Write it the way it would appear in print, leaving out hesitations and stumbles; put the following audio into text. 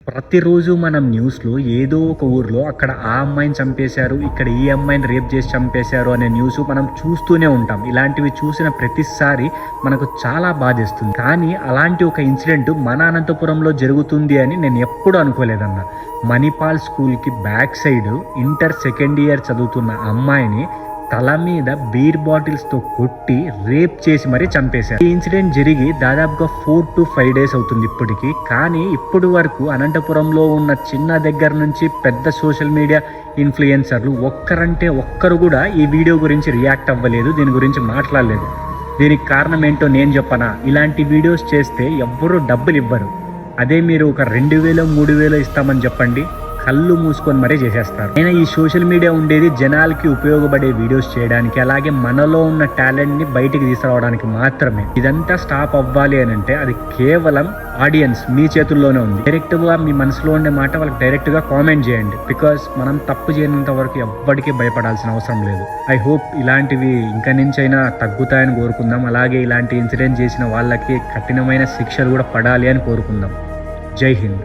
ప్రతిరోజు మనం న్యూస్లో ఏదో ఒక ఊర్లో అక్కడ ఆ అమ్మాయిని చంపేశారు, ఇక్కడ ఈ అమ్మాయిని రేప్ చేసి చంపేశారు అనే న్యూస్ మనం చూస్తూనే ఉంటాం. ఇలాంటివి చూసిన ప్రతిసారి మనకు చాలా బాధేస్తుంది. కానీ అలాంటి ఒక ఇన్సిడెంట్ మన అనంతపురంలో జరుగుతుంది అని నేను ఎప్పుడు అనుకోలేదన్న. మణిపాల్ స్కూల్కి back side inter second year చదువుతున్న అమ్మాయిని తల మీద బీర్ బాటిల్స్తో కొట్టి రేప్ చేసి మరీ చంపేశారు. ఈ ఇన్సిడెంట్ జరిగి దాదాపుగా 4 to 5 days అవుతుంది ఇప్పటికి. కానీ ఇప్పటి వరకు అనంతపురంలో ఉన్న చిన్న దగ్గర నుంచి పెద్ద సోషల్ మీడియా ఇన్ఫ్లుయెన్సర్లు ఒక్కరంటే ఒక్కరు కూడా ఈ వీడియో గురించి రియాక్ట్ అవ్వలేదు, దీని గురించి మాట్లాడలేదు. దీనికి కారణం ఏంటో నేను చెప్పనా? ఇలాంటి వీడియోస్ చేస్తే ఎవ్వరూ డబ్బులు ఇవ్వరు. అదే మీరు ఒక 2000 3000 ఇస్తామని చెప్పండి, కళ్ళు మూసుకొని మరీ చేసేస్తారు. అయినా ఈ సోషల్ మీడియా ఉండేది జనాలకి ఉపయోగపడే వీడియోస్ చేయడానికి, అలాగే మనలో ఉన్న టాలెంట్ ని బయటికి తీసుకురావడానికి మాత్రమే. ఇదంతా స్టాప్ అవ్వాలి అని అంటే అది కేవలం ఆడియన్స్ మీ చేతుల్లోనే ఉంది. డైరెక్ట్ గా మీ మనసులో ఉండే మాట వాళ్ళకి డైరెక్ట్ గా కామెంట్ చేయండి. బికాస్ మనం తప్పు చేయనంత వరకు ఎవ్వడికి భయపడాల్సిన అవసరం లేదు. ఐ హోప్ ఇలాంటివి ఇంకా నుంచైనా తగ్గుతాయని కోరుకుందాం. అలాగే ఇలాంటి ఇన్సిడెంట్ చేసిన వాళ్ళకి కఠినమైన శిక్షలు కూడా పడాలి అని కోరుకుందాం. జై హింద్.